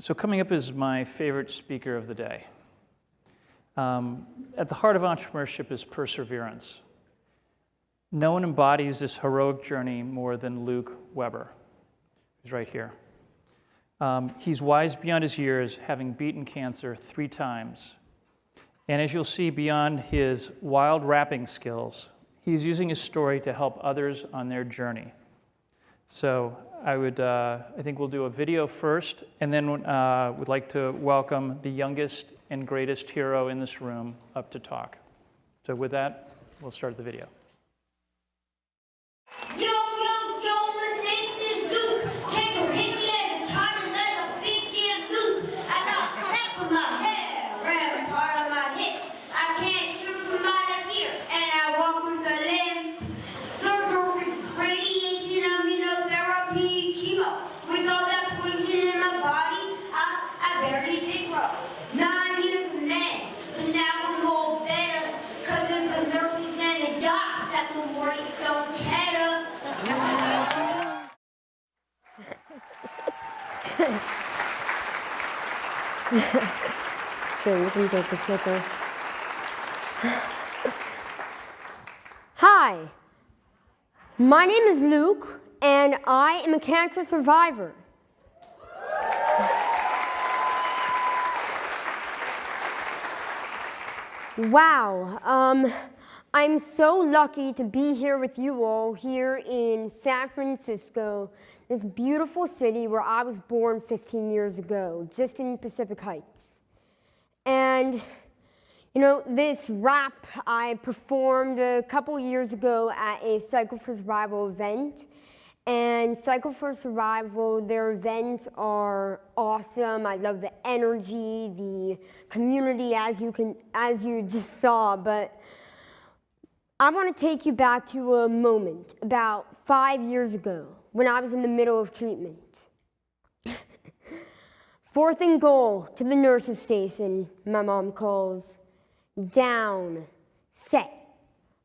So coming up is my favorite speaker of the day. At the heart of entrepreneurship is perseverance. No one embodies this heroic journey more than Luke Weber, who's right here. He's wise beyond his years, having beaten cancer 3 times. And as you'll see, beyond his wild rapping skills, he's using his story to help others on their journey. So I think we'll do a video first, and then would like to welcome the youngest and greatest hero in this room up to talk. So with that, we'll start the video. Yo, my name is Luke. Can't hit me as a target like a big damn Luke. I got half of my hair, red part of my head. I can't shoot from my left ear, and I walk with a limp. Surgery, radiation, immunotherapy, chemo. With all that poison in my body, I barely did grow. 9 years of men, but now I'm all better, 'cause of the nurses and the docs at Memorial Sloan Kettering. So you can take the clicker. Hi, my name is Luke, and I am a cancer survivor. Wow, I'm so lucky to be here with you all here in San Francisco, this beautiful city where I was born 15 years ago, just in Pacific Heights. And, this rap I performed a couple years ago at a Cycle for Survival event. And Cycle for Survival, their events are awesome. I love the energy, the community, as you just saw. But I want to take you back to a moment about 5 years ago when I was in the middle of treatment. 4th and goal to the nurse's station, my mom calls. Down, set,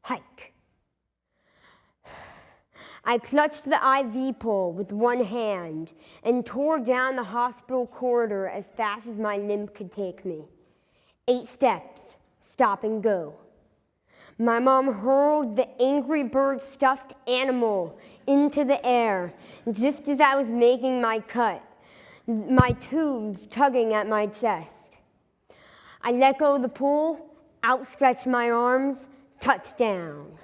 hike. I clutched the IV pole with one hand and tore down the hospital corridor as fast as my limb could take me. 8 steps, stop and go. My mom hurled the Angry Bird stuffed animal into the air just as I was making my cut, my tubes tugging at my chest. I let go of the pole, outstretched my arms, touchdown.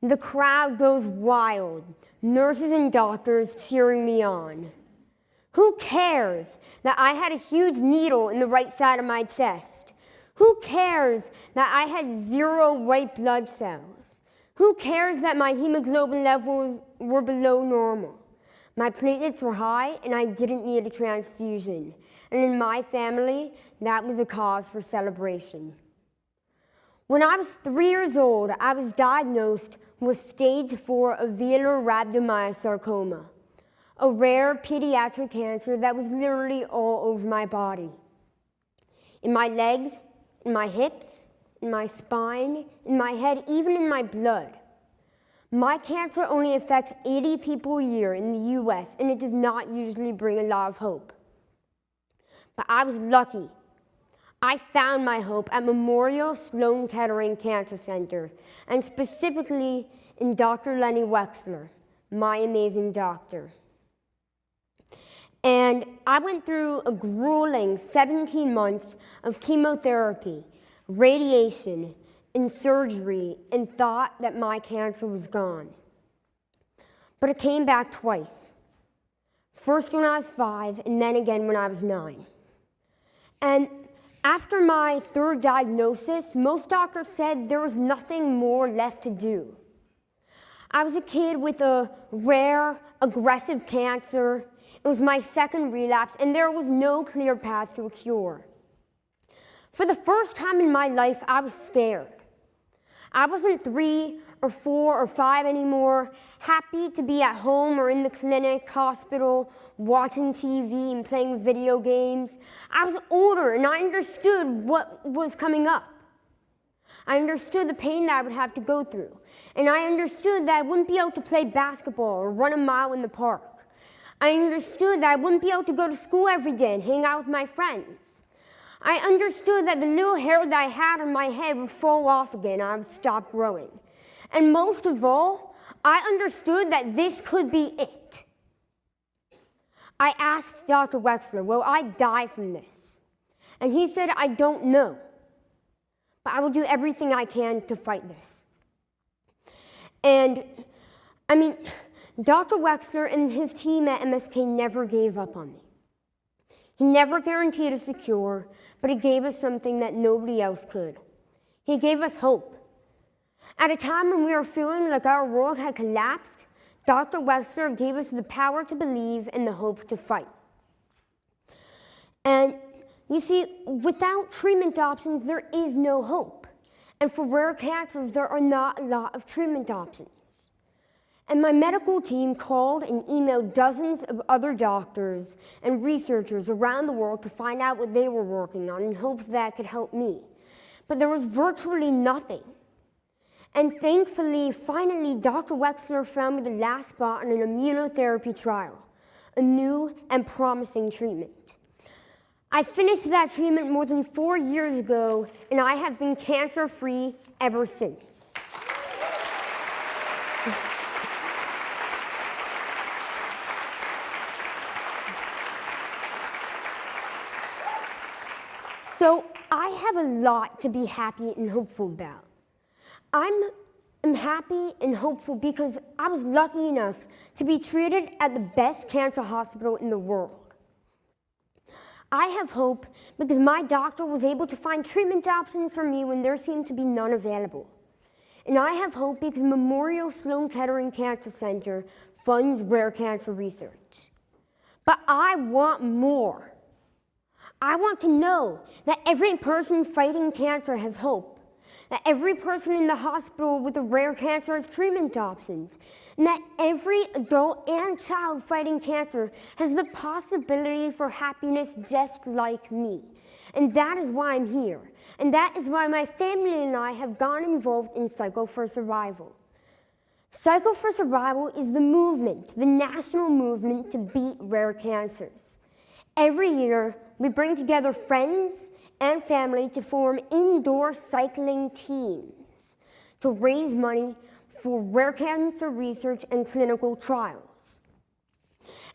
The crowd goes wild, nurses and doctors cheering me on. Who cares that I had a huge needle in the right side of my chest? Who cares that I had 0 white blood cells? Who cares that my hemoglobin levels were below normal? My platelets were high and I didn't need a transfusion. And in my family, that was a cause for celebration. When I was 3 years old, I was diagnosed with stage 4 alveolar rhabdomyosarcoma, a rare pediatric cancer that was literally all over my body. In my legs, in my hips, in my spine, in my head, even in my blood. My cancer only affects 80 people a year in the US, and it does not usually bring a lot of hope. But I was lucky. I found my hope at Memorial Sloan Kettering Cancer Center, and specifically in Dr. Lenny Wexler, my amazing doctor. And I went through a grueling 17 months of chemotherapy, radiation, and surgery, and thought that my cancer was gone. But it came back twice. First when I was 5, and then again when I was 9. And after my 3rd diagnosis, most doctors said there was nothing more left to do. I was a kid with a rare, aggressive cancer. It was my 2nd relapse, and there was no clear path to a cure. For the first time in my life, I was scared. I wasn't 3 or 4 or 5 anymore, happy to be at home or in the clinic, hospital, watching TV and playing video games. I was older and I understood what was coming up. I understood the pain that I would have to go through. And I understood that I wouldn't be able to play basketball or run a mile in the park. I understood that I wouldn't be able to go to school every day and hang out with my friends. I understood that the little hair that I had on my head would fall off again and I would stop growing. And most of all, I understood that this could be it. I asked Dr. Wexler, will I die from this? And he said, I don't know, but I will do everything I can to fight this. And, Dr. Wexler and his team at MSK never gave up on me. He never guaranteed us a cure, but he gave us something that nobody else could. He gave us hope. At a time when we were feeling like our world had collapsed, Dr. Wexler gave us the power to believe and the hope to fight. And you see, without treatment options, there is no hope. And for rare cancers, there are not a lot of treatment options. And my medical team called and emailed dozens of other doctors and researchers around the world to find out what they were working on in hopes that could help me. But there was virtually nothing. And thankfully, finally, Dr. Wexler found me the last spot in an immunotherapy trial, a new and promising treatment. I finished that treatment more than 4 years ago, and I have been cancer-free ever since. So I have a lot to be happy and hopeful about. I'm happy and hopeful because I was lucky enough to be treated at the best cancer hospital in the world. I have hope because my doctor was able to find treatment options for me when there seemed to be none available. And I have hope because Memorial Sloan Kettering Cancer Center funds rare cancer research. But I want more. I want to know that every person fighting cancer has hope, that every person in the hospital with a rare cancer has treatment options, and that every adult and child fighting cancer has the possibility for happiness just like me. And that is why I'm here. And that is why my family and I have gotten involved in Cycle for Survival. Cycle for Survival is the movement, the national movement to beat rare cancers. Every year, we bring together friends and family to form indoor cycling teams to raise money for rare cancer research and clinical trials.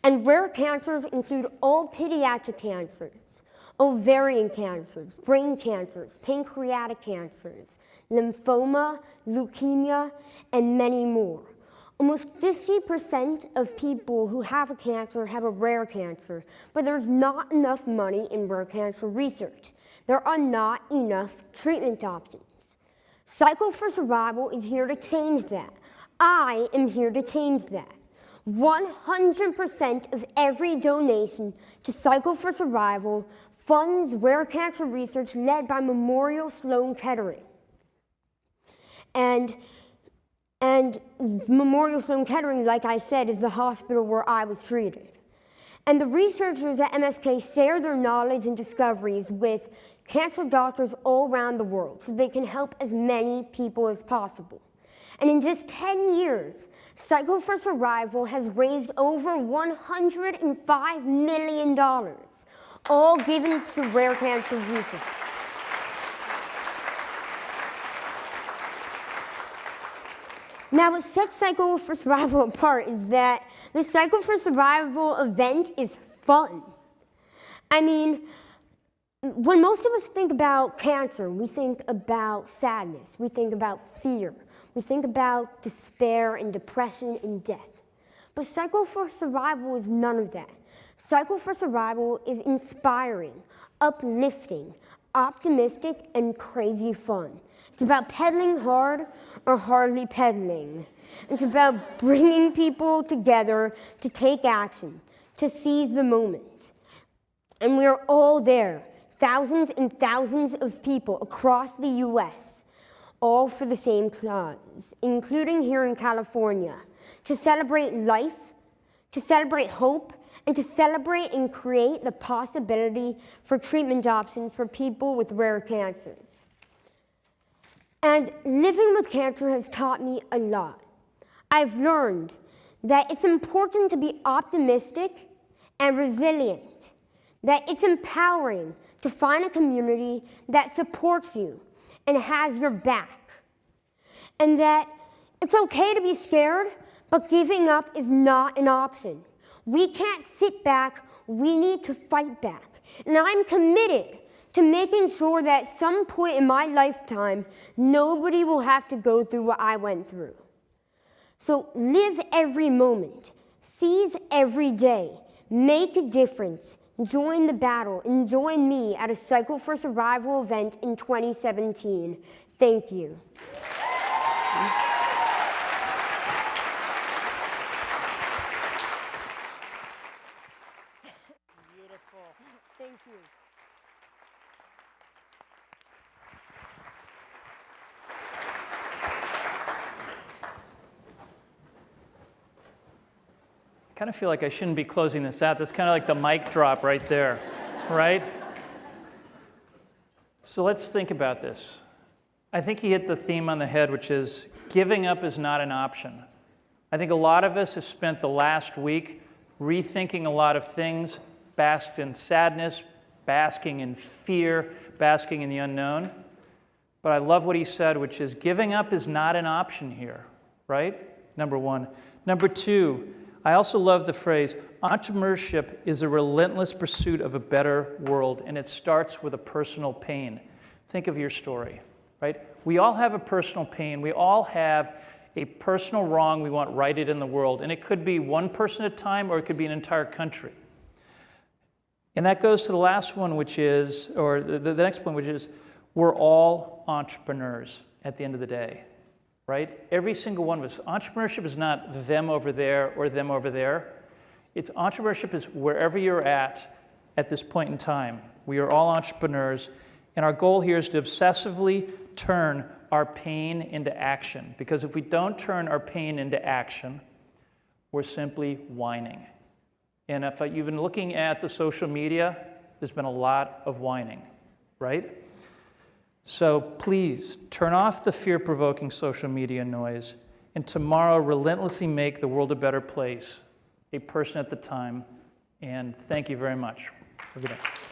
And rare cancers include all pediatric cancers, ovarian cancers, brain cancers, pancreatic cancers, lymphoma, leukemia, and many more. Almost 50% of people who have a cancer have a rare cancer, but there's not enough money in rare cancer research. There are not enough treatment options. Cycle for Survival is here to change that. I am here to change that. 100% of every donation to Cycle for Survival funds rare cancer research led by Memorial Sloan Kettering. And Memorial Sloan Kettering, like I said, is the hospital where I was treated. And the researchers at MSK share their knowledge and discoveries with cancer doctors all around the world so they can help as many people as possible. And in just 10 years, Cycle for Survival has raised over $105 million, all given to rare cancer research. Now, what sets Cycle for Survival apart is that the Cycle for Survival event is fun. I mean, when most of us think about cancer, we think about sadness, we think about fear, we think about despair and depression and death. But Cycle for Survival is none of that. Cycle for Survival is inspiring, uplifting, optimistic, and crazy fun. It's about pedaling hard or hardly pedaling. It's about bringing people together to take action, to seize the moment. And we are all there, thousands and thousands of people across the U.S., all for the same cause, including here in California, to celebrate life, to celebrate hope, and to celebrate and create the possibility for treatment options for people with rare cancers. And living with cancer has taught me a lot. I've learned that it's important to be optimistic and resilient, that it's empowering to find a community that supports you and has your back, and that it's okay to be scared, but giving up is not an option. We can't sit back, we need to fight back. And I'm committed to making sure that at some point in my lifetime, nobody will have to go through what I went through. So live every moment, seize every day, make a difference, join the battle, and join me at a Cycle for Survival event in 2017. Thank you. Beautiful. Thank you. I kind of feel like I shouldn't be closing this out. That's kind of like the mic drop right there, right? So let's think about this. I think he hit the theme on the head, which is giving up is not an option. I think a lot of us have spent the last week rethinking a lot of things, basked in sadness, basking in fear, basking in the unknown. But I love what he said, which is giving up is not an option here, right? Number one. Number two, I also love the phrase, entrepreneurship is a relentless pursuit of a better world, and it starts with a personal pain. Think of your story, right? We all have a personal pain. We all have a personal wrong we want righted in the world, and it could be one person at a time, or it could be an entire country. And that goes to the last one, which is, or the next point, which is, we're all entrepreneurs at the end of the day. Right? Every single one of us. Entrepreneurship is not them over there or them over there. It's entrepreneurship is wherever you're at this point in time. We are all entrepreneurs, and our goal here is to obsessively turn our pain into action. Because if we don't turn our pain into action, we're simply whining. And if you've been looking at the social media, there's been a lot of whining, right? So please turn off the fear-provoking social media noise, and tomorrow relentlessly make the world a better place, a person at a time. And thank you very much. Have a good day.